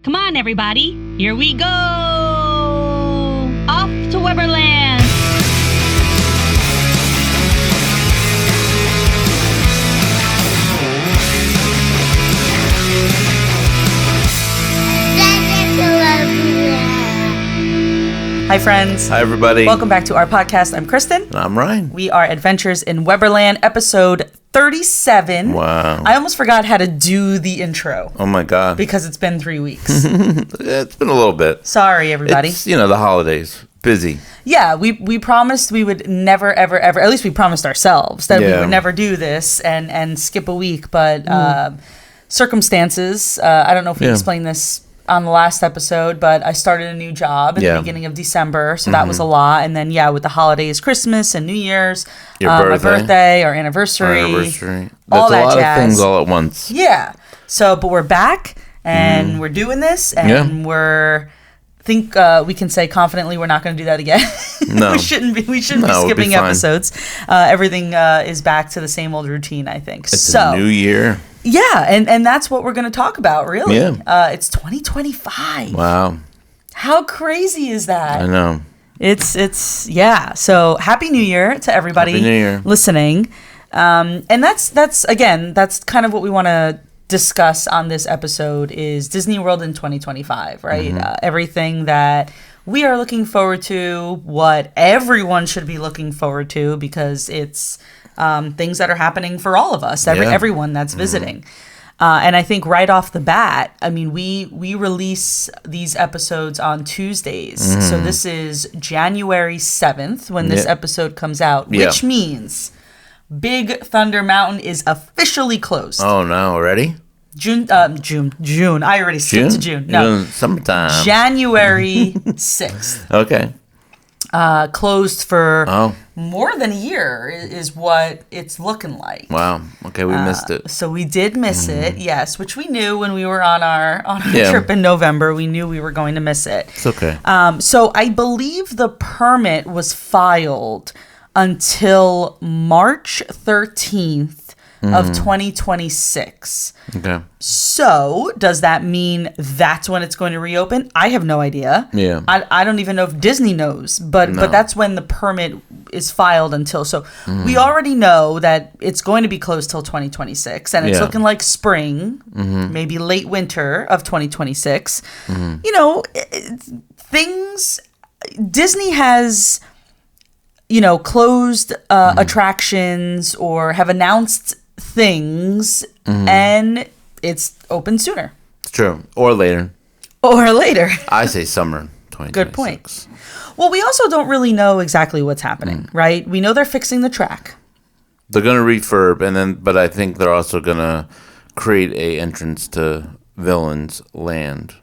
Come on, everybody. Here we go. Off to Weberland. Hi, friends. Hi, everybody. Welcome back to our podcast. I'm Kristen. And I'm Ryan. We are Adventures in Weberland, episode 37. Wow. I almost forgot how to do the intro. Oh, my God. Because it's been 3 weeks. It's been a little bit. Sorry, everybody. It's, the holidays. Busy. Yeah, we promised we would never, ever, ever, at least we promised ourselves that we would never do this and skip a week. But circumstances, I don't know if we explained this on the last episode, but I started a new job in the beginning of December, so that was a lot. And then, with the holidays, Christmas and New Year's, my birthday, our anniversary. That's all a that lot jazz. of things all at once. Yeah. So, but we're back, and we're doing this, and we can say confidently we're not going to do that again. No. we shouldn't be skipping episodes. Everything is back to the same old routine, I think. It's a new year. Yeah, and that's what we're going to talk about, really. Yeah. It's 2025. Wow. How crazy is that? I know. It's So Happy New Year to everybody Happy New Year. listening. And that's kind of what we want to discuss on this episode is Disney World in 2025, right? Everything that we are looking forward to, what everyone should be looking forward to, because it's things that are happening for all of us, everyone that's visiting. And I think right off the bat, I mean, we release these episodes on Tuesdays. So this is January 7th when this episode comes out, which means Big Thunder Mountain is officially closed. Oh, no, already? June. I already skipped to June. No. Sometime. January 6th. Okay. Closed for more than a year is what it's looking like. Wow. Okay, we missed it. So we did miss it, yes, which we knew when we were on our trip in November. We knew we were going to miss it. It's okay. So I believe the permit was filed until March 13th of 2026. Okay. So does that mean that's when it's going to reopen? I have no idea. Yeah. I don't even know if Disney knows, but that's when the permit is filed until. So we already know that it's going to be closed till 2026, and it's looking like spring, maybe late winter of 2026. Things Disney has closed attractions or have announced things, and it's open sooner. It's true. Or later. I say summer 2026. Good point. Well, we also don't really know exactly what's happening, right? We know they're fixing the track. They're going to refurb, but I think they're also going to create a entrance to Villain's Land,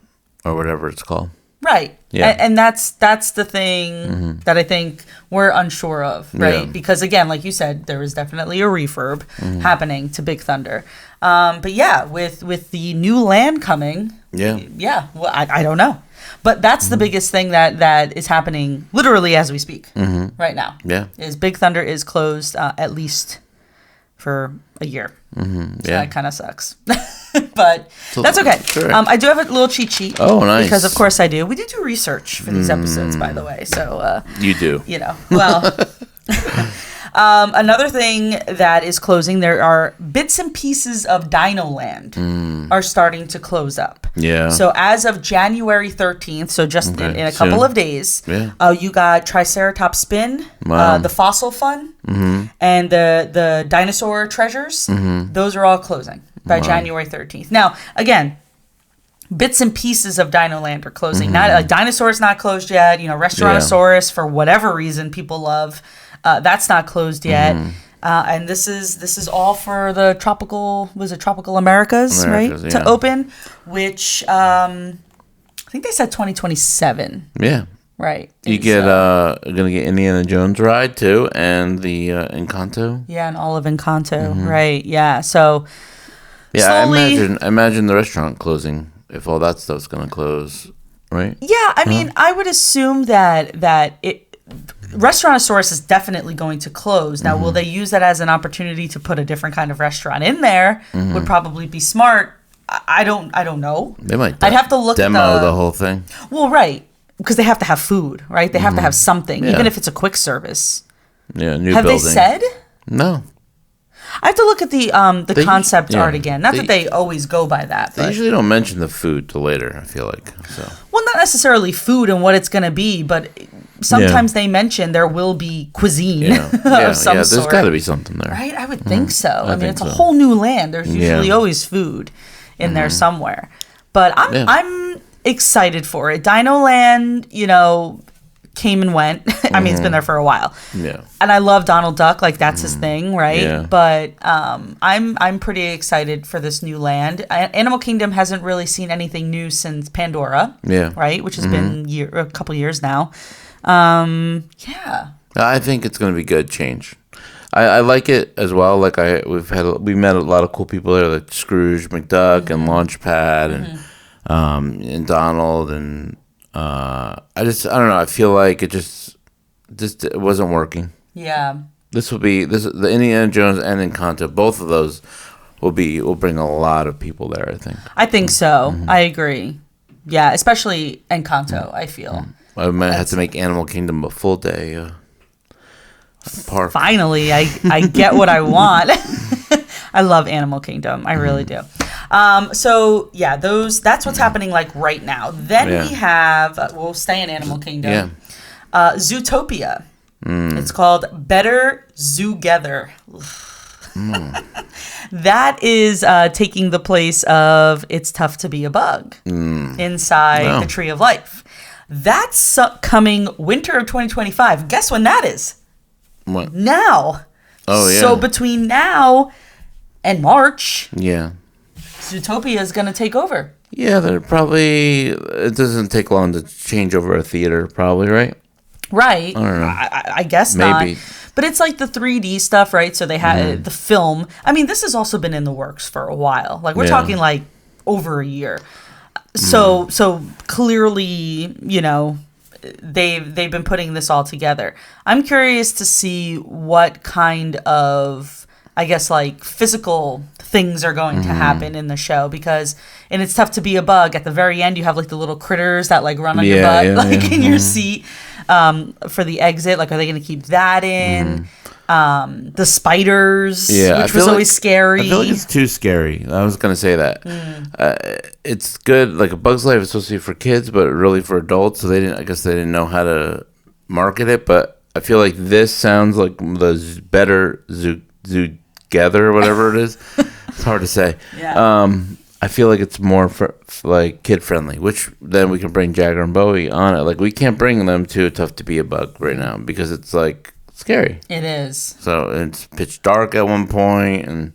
or whatever it's called. Right. Yeah. And that's the thing that I think we're unsure of, right? Yeah. Because, again, like you said, there is definitely a refurb happening to Big Thunder. But, with the new land coming, well, I don't know. But that's the biggest thing that is happening literally as we speak right now. Yeah. Is Big Thunder is closed at least for a year. So that kind of sucks. But that's okay. Sure. I do have a little cheat sheet. Oh, nice. Because, of course, I do. We do research for these episodes, by the way. So you do. Well, another thing that is closing, there are bits and pieces of Dino Land are starting to close up. Yeah. So as of January 13th, so just in a couple of days, you got Triceratops Spin, the Fossil Fun, and the Dinosaur Treasures. Those are all closing by January 13th. Now, again, bits and pieces of Dino Land are closing. Not Dinosaur's not closed yet. Restaurantosaurus, for whatever reason people love, that's not closed yet. And this is all for the tropical Americas, right? Yeah. To open, which I think they said 2027. Yeah. Right. You get gonna get Indiana Jones ride too, and the Encanto. Yeah, and all of Encanto. Right. Yeah. So. Yeah, slowly, I imagine the restaurant closing if all that stuff's gonna close, right? Yeah, I mean, I would assume that Restaurantosaurus is definitely going to close. Now, will they use that as an opportunity to put a different kind of restaurant in there? Would probably be smart I don't know. They might. I'd have to look demo at the whole thing. Well, right, because they have to have food, right? They have to have something, even if it's a quick service. Yeah, new have building. they said? No. I have to look at the concept art again. Not that they always go by that. They But, usually don't mention the food till later, I feel like. So. well, not necessarily food and what it's going to be, but sometimes they mention there will be cuisine of some there's sort. got to be something there. Right? I would think so. I mean, think it's a so. whole new land. There's usually always food in there somewhere. But I'm excited for it. Dino Land, came and went. I mean, it's been there for a while. Yeah. And I love Donald Duck, like that's his thing, right? Yeah. But I'm pretty excited for this new land. Animal Kingdom hasn't really seen anything new since Pandora, Yeah. right? Which has been a couple years now. Yeah. I think it's going to be good change. I like it as well. Like we met a lot of cool people there, like Scrooge McDuck and Launchpad and Donald and I don't know. I feel like it just it wasn't working. Yeah. The Indiana Jones and Encanto, both of those will bring a lot of people there, I think. I think so. I agree. Yeah, especially Encanto, I feel. I might have to make Animal Kingdom a full day park. Finally, I get what I want. I love Animal Kingdom. I really do. So yeah, that's what's happening like right now. Then we have we'll stay in Animal Kingdom. Zootopia. It's called Better Zoogether. That is taking the place of It's Tough to Be a Bug inside the Tree of Life. That's coming winter of 2025. Guess when that is? What? Now. Oh yeah. So between now and March, Yeah. Zootopia is going to take over. Yeah, it doesn't take long to change over a theater, probably, right? Right. I don't know. I guess Maybe. not. But it's like the 3D stuff, right? So they had the film. I mean, this has also been in the works for a while. Like we're talking like over a year. So clearly, they've been putting this all together. I'm curious to see what kind of, I guess, like physical things are going to happen in the show because, and It's Tough to Be a Bug. At the very end, you have like the little critters that like run on your butt, in your seat for the exit. Like, are they going to keep that in? The spiders, which was always scary. I feel like it's too scary. I was going to say that. It's good. Like A Bug's Life is supposed to be for kids, but really for adults. So I guess they didn't know how to market it. But I feel like this sounds like the better Together or whatever it is. It's hard to say. Yeah. I feel like it's more like kid friendly, which then we can bring Jagger and Bowie on it. Like we can't bring them to Tough to Be a Bug right now because it's like scary. It is. So it's pitch dark at one point, and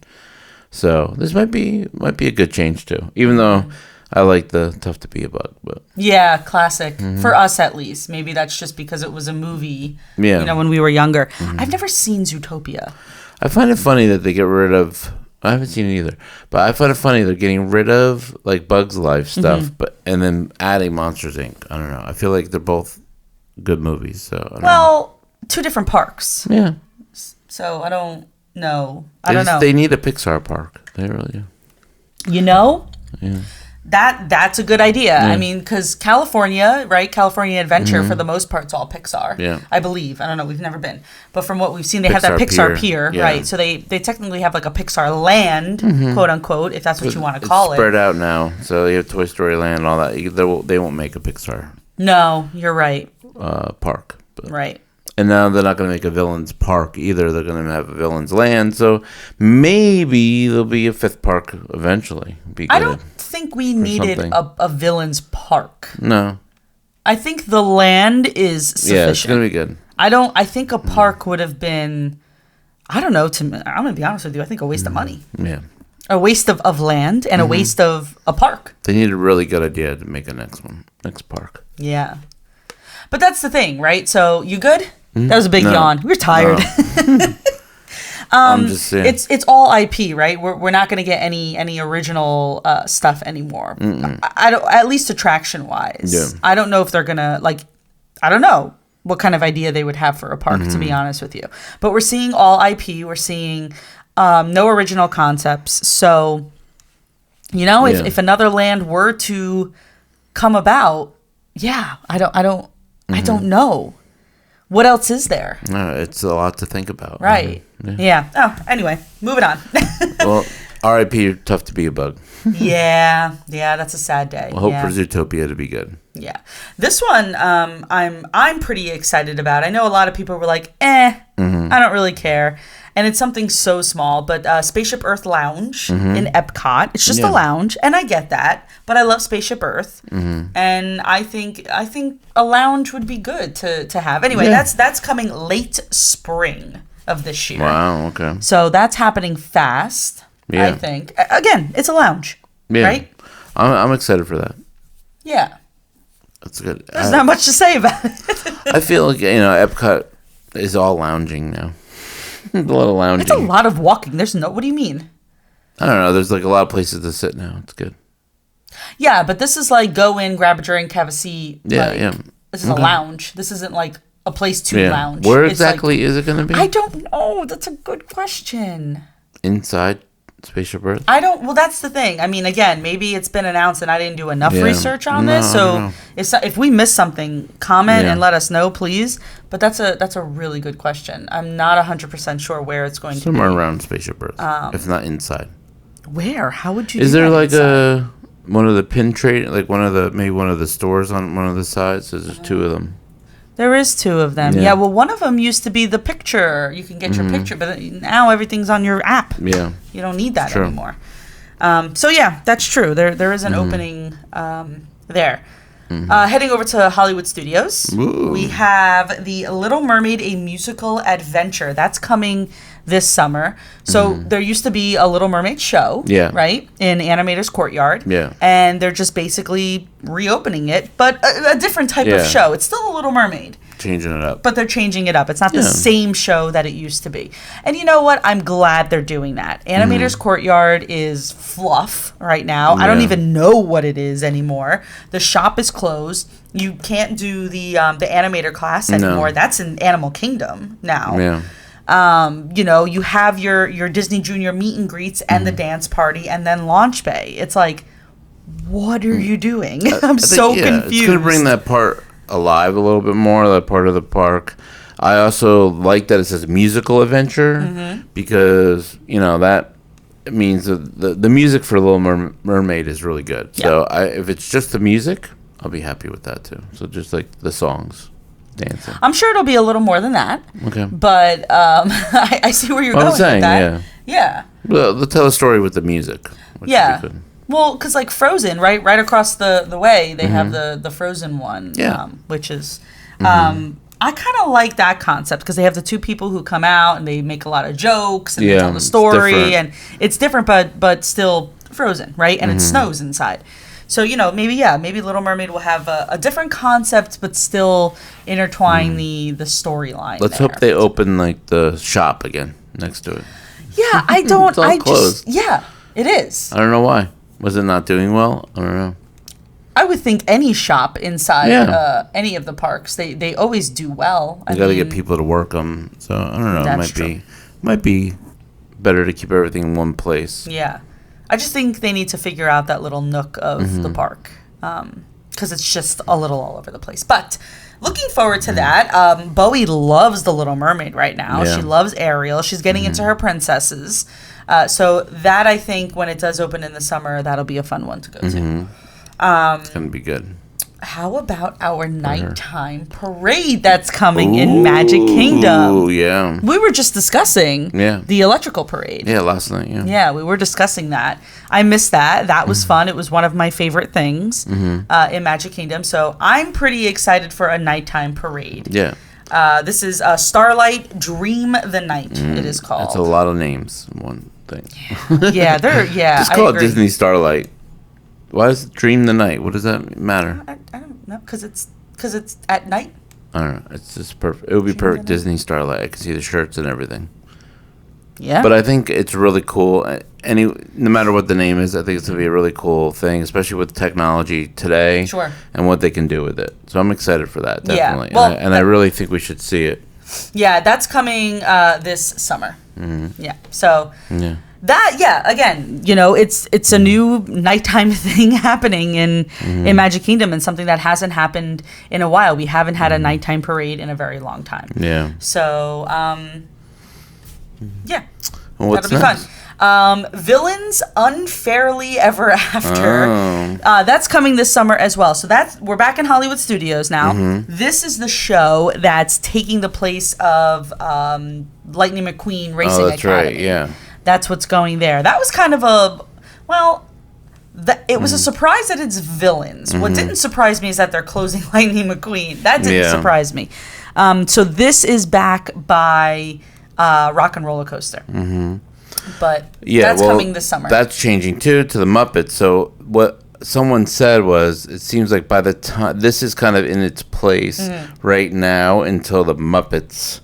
so this might be a good change too. Even though I like the Tough to Be a Bug, but yeah, classic for us at least. Maybe that's just because it was a movie. Yeah. When we were younger. I've never seen Zootopia. I find it funny that they get rid of. I haven't seen it either, but I find it funny they're getting rid of like Bugs Life stuff, and then adding Monsters Inc. I don't know. I feel like they're both good movies. So I don't know. Two different parks. Yeah. So I don't know. I don't know. They need a Pixar park. They really do. Yeah. That's a good idea. I mean, because California, right? California Adventure, for the most part, it's all Pixar. Yeah. I believe. I don't know. We've never been. But from what we've seen, they have that Pixar Pixar Pier, yeah. right? So they technically have like a Pixar Land, quote unquote, if that's what you want to call It's spread it. out now. So you have Toy Story Land and all that. They won't make a Pixar No, you're right. park. But. Right. And now they're not going to make a Villains Park either. They're going to have a Villains Land. So maybe there'll be a fifth park eventually. I don't think we needed a Villains Park. No. I think the land is sufficient. Yeah, it's going to be good. I think a park would have been, I don't know, I'm going to be honest with you, I think a waste of money. Yeah. A waste of land and a waste of a park. They need a really good idea to make a next park. Yeah. But that's the thing, right? So, you good? That was a big yawn. We're tired. I'm just saying. It's all IP, right? We're not going to get any original stuff anymore. I don't, at least attraction wise. Yeah. I don't know if they're gonna I don't know what kind of idea they would have for a park, to be honest with you. But we're seeing all IP. We're seeing no original concepts. So You know, if another land were to come about, I don't know. What else is there? No, it's a lot to think about. Right. Yeah. Oh, anyway, moving on. Well, R.I.P. Tough to be a bug. Yeah, that's a sad day. I hope for Zootopia to be good. Yeah. This one, I'm pretty excited about. I know a lot of people were like, I don't really care. And it's something so small, but Spaceship Earth Lounge in Epcot. It's just a lounge, and I get that, but I love Spaceship Earth, and I think a lounge would be good to have. Anyway, that's coming late spring of this year. Wow. Okay. So that's happening fast. I think. Again, it's a lounge, right? I'm excited for that. Yeah. That's good. There's not much to say about it. I feel like Epcot is all lounging now. A lot of lounging. It's a lot of walking. What do you mean? I don't know. There's like a lot of places to sit now. It's good. Yeah, but this is like go in, grab a drink, have a seat. Yeah. This is a lounge. This isn't like a place to lounge. Where exactly is it going to be? I don't know. That's a good question. Inside Spaceship Earth? Well, that's the thing. I mean, again, maybe it's been announced and I didn't do enough research on this. So if we miss something, comment and let us know, please. But that's a really good question. I'm not 100% sure where it's going to be. Somewhere around Spaceship Earth, if not inside. Where? How would you? Is there like one of the pin trade, like one of the stores on one of the sides? There's two of them. There is two of them. Yeah. Well, one of them used to be the picture. You can get your picture, but now everything's on your app. Yeah. You don't need that anymore. So yeah, that's true. There is an opening there. Heading over to Hollywood Studios, we have The Little Mermaid: A Musical Adventure. That's coming this summer. So there used to be a Little Mermaid show, right, in Animator's Courtyard. Yeah. And they're just basically reopening it, but a different type of show. It's still a Little Mermaid. Changing it up. But they're changing it up. It's not the same show that it used to be. And you know what? I'm glad they're doing that. Animator's Courtyard is fluff right now. I don't even know what it is anymore. The shop is closed. You can't do the animator class anymore. No. That's in Animal Kingdom now. Yeah. You have your Disney Junior meet and greets and the dance party and then Launch Bay. It's like, what are you doing? I'm so confused. It's going to bring that part alive a little bit more, that part of the park. I also like that it says musical adventure because, that means the music for Little Mermaid is really good. Yep. So if it's just the music, I'll be happy with that too. So just like the songs. Dancing. I'm sure it'll be a little more than that. Okay. But I see where you're going with that. Yeah. Well, they'll tell a story with the music. Yeah. Well, because like Frozen, right across the way, they have the Frozen one. Yeah. Which is, I kind of like that concept because they have the two people who come out and they make a lot of jokes and they tell the story and it's different, but still Frozen, right? And it snows inside. So, maybe Little Mermaid will have a different concept, but still intertwine the storyline. Let's hope they open, like, the shop again next to it. Yeah, I don't... It's all closed. It is. I don't know why. Was it not doing well? I don't know. I would think any shop inside any of the parks, they always do well. You got to get people to work them. So, I don't know. It might be better to keep everything in one place. Yeah. I just think they need to figure out that little nook of the park because it's just a little all over the place. But looking forward to that. Bowie loves The Little Mermaid right now. Yeah. She loves Ariel. She's getting into her princesses. So that, I think, when it does open in the summer, that'll be a fun one to go to. It's going to be good. How about our nighttime parade that's coming in Magic Kingdom? Oh, yeah. We were just discussing the electrical parade. Yeah, last night, Yeah, we were discussing that. I missed that. That was fun. It was one of my favorite things in Magic Kingdom. So I'm pretty excited for a nighttime parade. Yeah. This is Starlight Dream the Night, it is called. That's a lot of names in one thing. Just call it Disney Starlight. Why is it Dream the Night? What does that matter? I don't know. Because it's at night. I don't know. It's just perfect. It would be perfect. Disney Starlight. I can see the shirts and everything. Yeah. But I think it's really cool. No matter what the name is, I think it's going to be a really cool thing, especially with technology today. Sure. And what they can do with it. So I'm excited for that, definitely. Yeah. Well, I really think we should see it. Yeah, that's coming this summer. Yeah. So... Yeah. Again, it's a new nighttime thing happening in Magic Kingdom, and something that hasn't happened in a while. We haven't had a nighttime parade in a very long time. Yeah. So, Well, what's that'll be next? fun. Villains Unfairly Ever After. That's coming this summer as well. So we're back in Hollywood Studios now. This is the show that's taking the place of Lightning McQueen Racing That's Academy. right, yeah. That's what's going there. That was kind of it was a surprise that it's villains. What didn't surprise me is that they're closing Lightning McQueen. That didn't surprise me. So this is back by Rock and Roller Coaster. But that's coming this summer. That's changing too to the Muppets. So what someone said was, it seems like by the time this is kind of in its place right now until the Muppets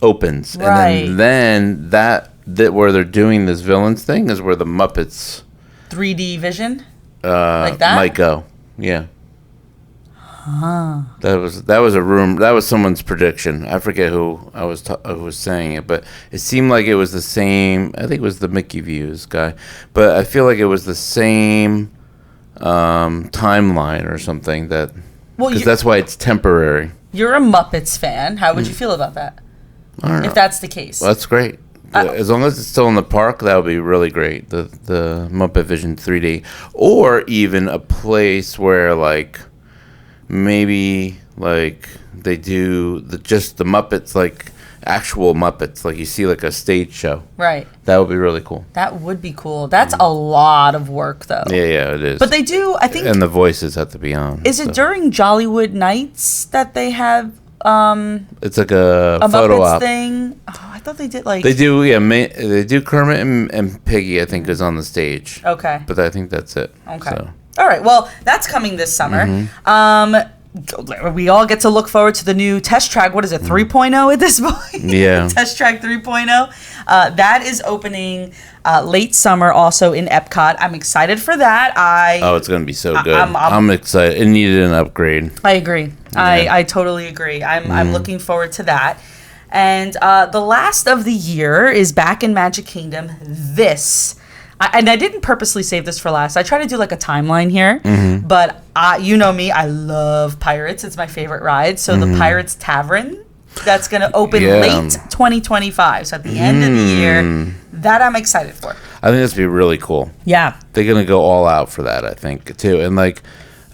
opens, Right. and then that where they're doing this villains thing is where the Muppets 3D vision, like that might go. Yeah. That was a room. That was someone's prediction. I forget who who was saying it, but it seemed like it was the same. I think it was the Mickey Views guy, but I feel like it was the same timeline or something. Because that's why it's temporary. You're a Muppets fan. How would you feel about that? I don't know. If that's the case. Well, that's great. As long as it's still in the park, that would be really great. The Muppet Vision 3D, or even a place where maybe they do just the Muppets, like actual Muppets, like you see like a stage show. Right. That would be really cool. That would be cool. That's a lot of work, though. Yeah, it is. But they do, I think. And the voices have to be on. Is it during Jollywood Nights that they have? It's like a photo Muppets op thing. Oh, I thought they did They do, yeah. They do Kermit and Piggy. I think is on the stage. Okay. But I think that's it. Okay. So. All right. Well, that's coming this summer. We all get to look forward to the new Test Track. What is it, 3.0 at this point? Yeah. Test Track 3.0. That is opening late summer also in Epcot. I'm excited for that. It's going to be so good. I'm excited. It needed an upgrade. I agree. Yeah. I totally agree. I'm looking forward to that. And the last of the year is back in Magic Kingdom. And I didn't purposely save this for last. I try to do like a timeline here, but you know me, I love Pirates. It's my favorite ride. So the Pirates Tavern, that's going to open late 2025. So at the end of the year, that I'm excited for. I think that's going to be really cool. Yeah. They're going to go all out for that, I think, too. And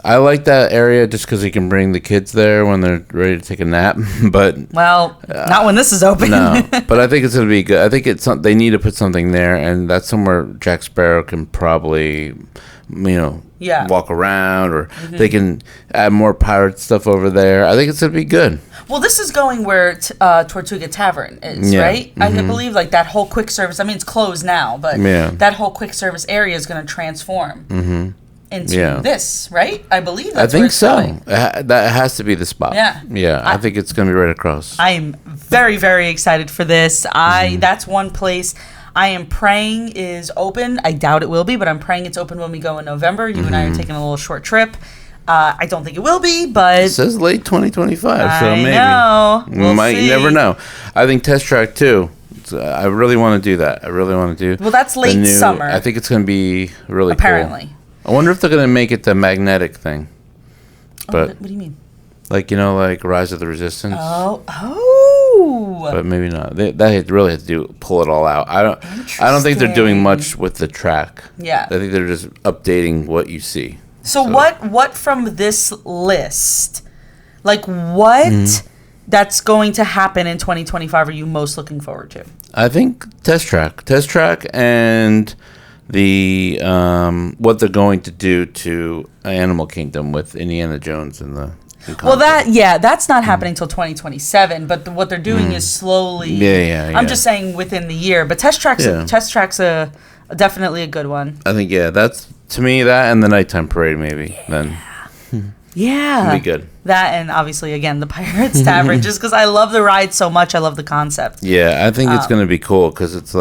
I like that area just because you can bring the kids there when they're ready to take a nap. But not when this is open. No, but I think it's going to be good. I think they need to put something there, and that's somewhere Jack Sparrow can probably, walk around, or they can add more pirate stuff over there. I think it's going to be good. Well, this is going where Tortuga Tavern is, right? I believe that whole quick service. I mean, it's closed now, but that whole quick service area is going to transform. Into this, right? I believe that's where it's going. That has to be the spot. Yeah. I think it's going to be right across. I am very, very excited for this. That's one place I am praying is open. I doubt it will be, but I'm praying it's open when we go in November. You and I are taking a little short trip. I don't think it will be, but it says late 2025, so maybe. I know. We'll see. You never know. I think Test Track too. I really want to do that. Well, that's late summer. I think it's going to be really apparently. Cool. I wonder if they're going to make it the magnetic thing. But what do you mean? Like Rise of the Resistance. Oh. But maybe not. They really have to pull it all out. I don't think they're doing much with the track. Yeah. I think they're just updating what you see. So. What from this list, what that's going to happen in 2025 are you most looking forward to? I think Test Track and the what they're going to do to Animal Kingdom with Indiana Jones and the that's not happening until 2027, but what they're doing is slowly. I'm just saying within the year, but Test Track's definitely a good one. I think that's to me that and the nighttime parade maybe then. Yeah, it'd be good. That and obviously again the Pirates Tavern, just because I love the ride so much, I love the concept. Yeah, I think it's gonna be cool because it's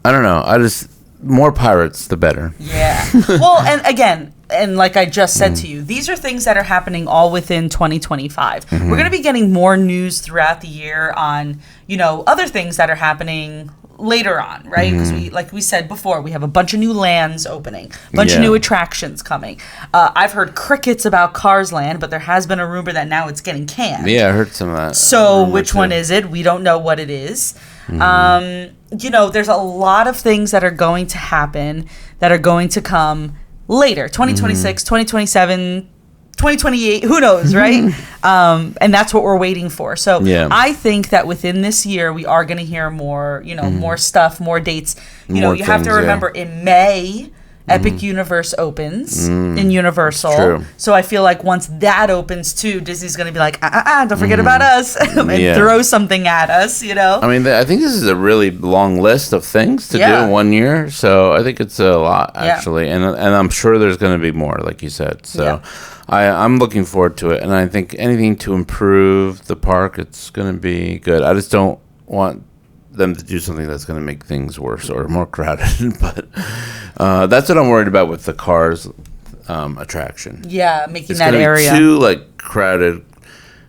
I don't know. more pirates, the better. Yeah. Well, and again, and like I just said to you, these are things that are happening all within 2025. We're going to be getting more news throughout the year on, other things that are happening later on, right? Because like we said before, we have a bunch of new lands opening, a bunch of new attractions coming. I've heard crickets about Cars Land, but there has been a rumor that now it's getting canned. Yeah, I heard some of that. So which one is it? We don't know what it is. There's a lot of things that are going to happen that are going to come later. 2026, 2027, 2028, who knows, right? And that's what we're waiting for. So I think that within this year, we are going to hear more, more stuff, more dates. You have to remember in May, Epic Universe opens in Universal. True. So I feel like once that opens too, Disney's going to be like, don't forget about us and throw something at us, I mean, I think this is a really long list of things to do in 1 year. So I think it's a lot, actually. And I'm sure there's going to be more, like you said. So I'm looking forward to it. And I think anything to improve the park, it's going to be good. I just don't want them to do something that's going to make things worse or more crowded. But that's what I'm worried about with the Cars attraction. Yeah, making it's that area too crowded.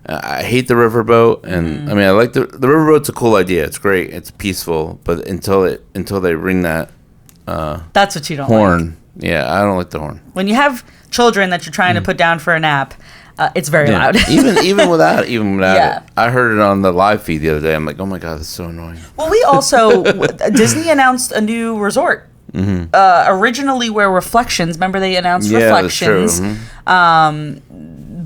I hate the riverboat, and I mean I like the riverboat's a cool idea. It's great. It's peaceful, but until they ring that that's what you don't horn. Yeah, I don't like the horn. When you have children that you're trying to put down for a nap, it's very loud. even without it. I heard it on the live feed the other day. I'm like, oh my god, that's so annoying. Well, we also Disney announced a new resort. Originally, where Reflections. Remember they announced Reflections. That's true.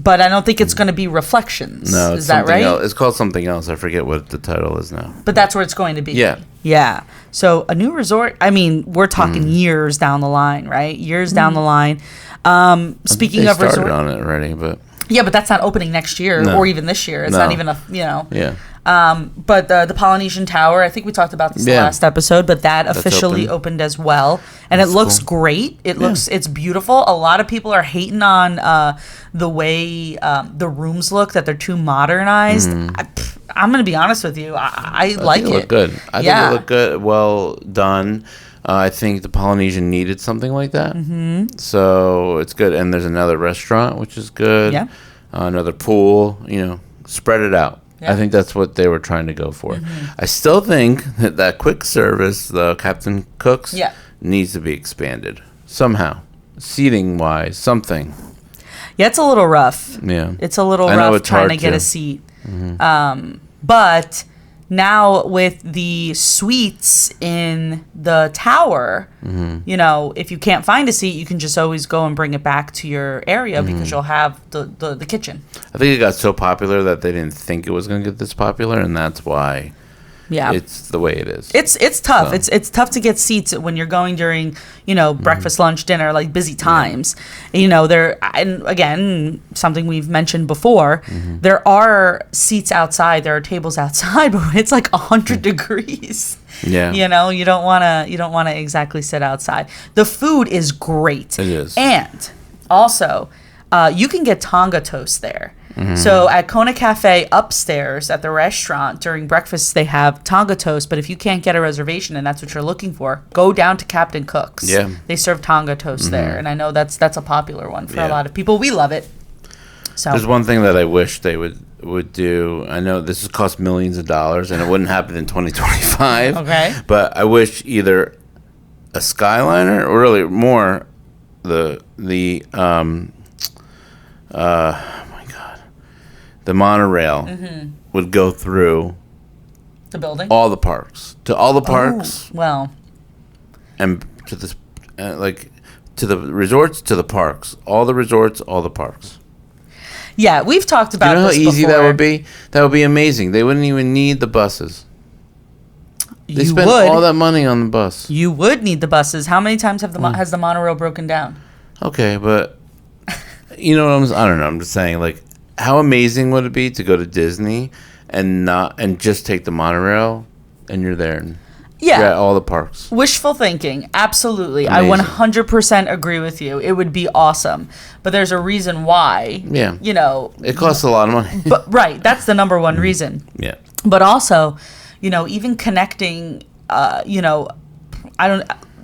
But I don't think it's going to be Reflections. No, is that right? Else. It's called something else. I forget what the title is now. But that's where it's going to be. Yeah. Yeah. So a new resort. I mean, we're talking years down the line, right? Years down the line. Speaking of resort, started on it already, but. Yeah, but that's not opening next year or even this year. It's not even a, Yeah. But the Polynesian Tower, I think we talked about this last episode, but that's officially opened as well. And it looks great. It's beautiful. A lot of people are hating on the way the rooms look, that they're too modernized. I'm going to be honest with you. I like it. It looked good. I think it looked good. Well done. I think the Polynesian needed something like that. So it's good. And there's another restaurant, which is good. Yeah. Another pool. Spread it out. Yeah. I think that's what they were trying to go for. I still think that quick service, the Captain Cook's, needs to be expanded somehow. Seating-wise, something. Yeah, it's a little rough. Yeah. It's a little rough trying to get a seat. But now with the suites in the tower, if you can't find a seat, you can just always go and bring it back to your area because you'll have the kitchen. I think it got so popular that they didn't think it was going to get this popular, and that's why it's the way it is. It's tough. So. It's tough to get seats when you're going during, breakfast, lunch, dinner, like busy times. There, and again, something we've mentioned before, there are seats outside, there are tables outside, but when it's like 100 degrees, you don't want to exactly sit outside. The food is great. It is. And also, you can get Tonga toast there. So at Kona Cafe upstairs at the restaurant during breakfast, they have Tonga toast. But if you can't get a reservation and that's what you're looking for, go down to Captain Cook's. Yeah. They serve Tonga toast there. And I know that's a popular one for a lot of people. We love it. So there's one thing that I wish they would do. I know this would cost millions of dollars and it wouldn't happen in 2025. Okay. But I wish either a Skyliner or really more the monorail would go through the building, all the parks, to all the parks. Well, and to this, to the resorts, to the parks, all the resorts, all the parks. Yeah, we've talked about. You know this how easy before. that would be? That would be amazing. They wouldn't even need the buses. They spend all that money on the bus. You would need the buses. How many times has the monorail broken down? Okay, but you know what I don't know. I'm just saying, how amazing would it be to go to Disney and just take the monorail and you're there and you're at all the parks? Wishful thinking, absolutely. Amazing. I 100% agree with you. It would be awesome, but there's a reason why. Yeah, it costs a lot of money. But right, that's the number one reason. Yeah, but also, even connecting,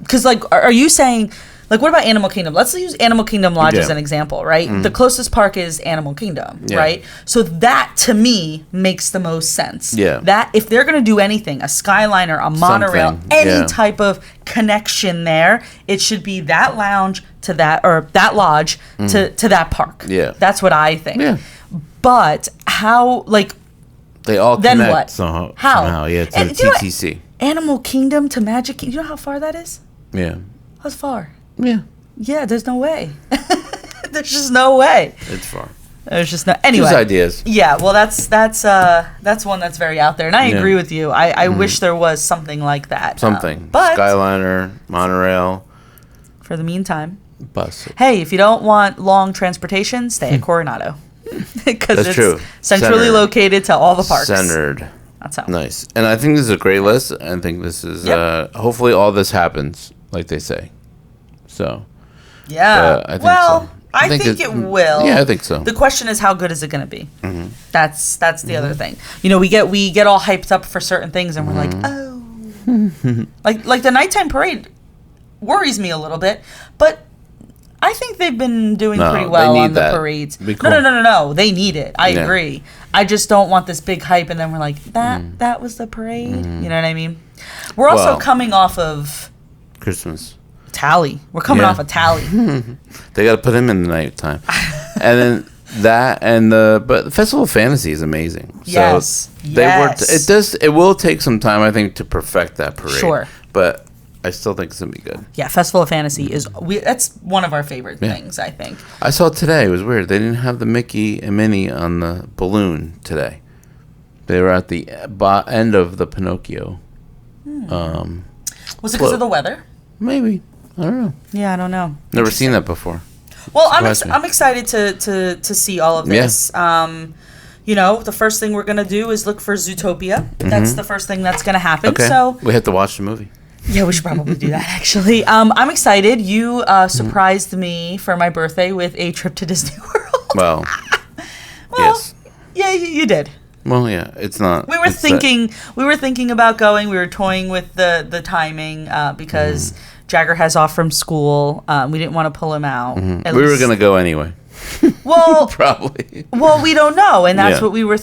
because like, are you saying, like, what about Animal Kingdom? Let's use Animal Kingdom Lodge as an example, right? The closest park is Animal Kingdom, right? So that, to me, makes the most sense. Yeah. That, if they're going to do anything, a Skyliner, a monorail, any type of connection there, it should be that lounge to that, or that lodge to that park. Yeah. That's what I think. Yeah. But how, like... They all then connect what? somehow. Yeah, to the TTC. Animal Kingdom to Magic Kingdom, you know how far that is? Yeah. That's far. Yeah. Yeah, there's no way. There's just no way. It's far. There's just no... Anyway. Just ideas. Yeah, well, that's one that's very out there. And I agree with you. I wish there was something like that. Something. But Skyliner, monorail. for the meantime... Bus. Hey, if you don't want long transportation, stay at Coronado. Because it's true. centrally located to all the parks. Centered. That's how. Nice. And I think this is a great list. I think this is... hopefully all this happens, like they say. So... Yeah. I think well, so. I think it will. Yeah, I think so. The question is, how good is it going to be? That's the other thing. You know, we get all hyped up for certain things, and we're like, oh, like the nighttime parade worries me a little bit, but I think they've been doing pretty well on the parades. Cool. No. They need it. I agree. I just don't want this big hype, and then we're like, that was the parade. You know what I mean? We're also coming off of Christmas. Tally. We're coming off a Tally. They got to put him in the nighttime. And then that and but the Festival of Fantasy is amazing. Yes. So they worked. It will take some time, I think, to perfect that parade. Sure. But I still think it's gonna be good. Yeah, Festival of Fantasy that's one of our favorite things, I think. I saw it today. It was weird. They didn't have the Mickey and Minnie on the balloon today. They were at the end of the Pinocchio. Was it because of the weather? Maybe. I don't know. Yeah, I don't know. Never seen that before. Well, I'm excited to see all of this. You know, the first thing we're gonna do is look for Zootopia. That's the first thing that's gonna happen. Okay. So we have to watch the movie. Yeah, we should probably do that, actually. I'm excited. You surprised me for my birthday with a trip to Disney World. Well, yes. Yeah, you did. Well, yeah, it's not. We were thinking about going. We were toying with the timing because Jagger has off from school. We didn't want to pull him out. We were going to go anyway. Well, probably. Well, we don't know, and that's what we were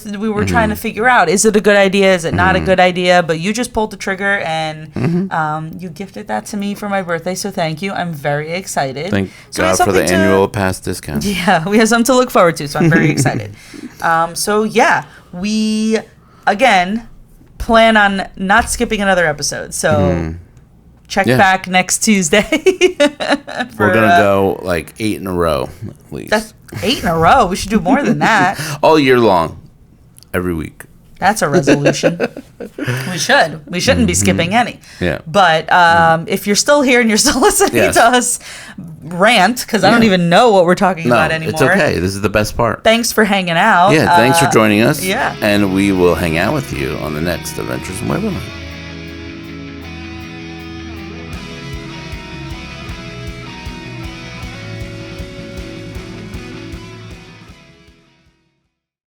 trying to figure out. Is it a good idea? Is it not a good idea? But you just pulled the trigger, and you gifted that to me for my birthday. So thank you. I'm very excited. Thank God for the annual pass discount. Yeah, we have something to look forward to. So I'm very excited. So yeah, we again plan on not skipping another episode. So. Check back next Tuesday. We're going to go like 8 in a row, at least. That's 8 in a row. We should do more than that. All year long. Every week. That's a resolution. We should. We shouldn't be skipping any. Yeah. But if you're still here and you're still listening to us rant, because I don't even know what we're talking about anymore. It's okay. This is the best part. Thanks for hanging out. Yeah, thanks for joining us. Yeah. And we will hang out with you on the next Adventures in Weberland.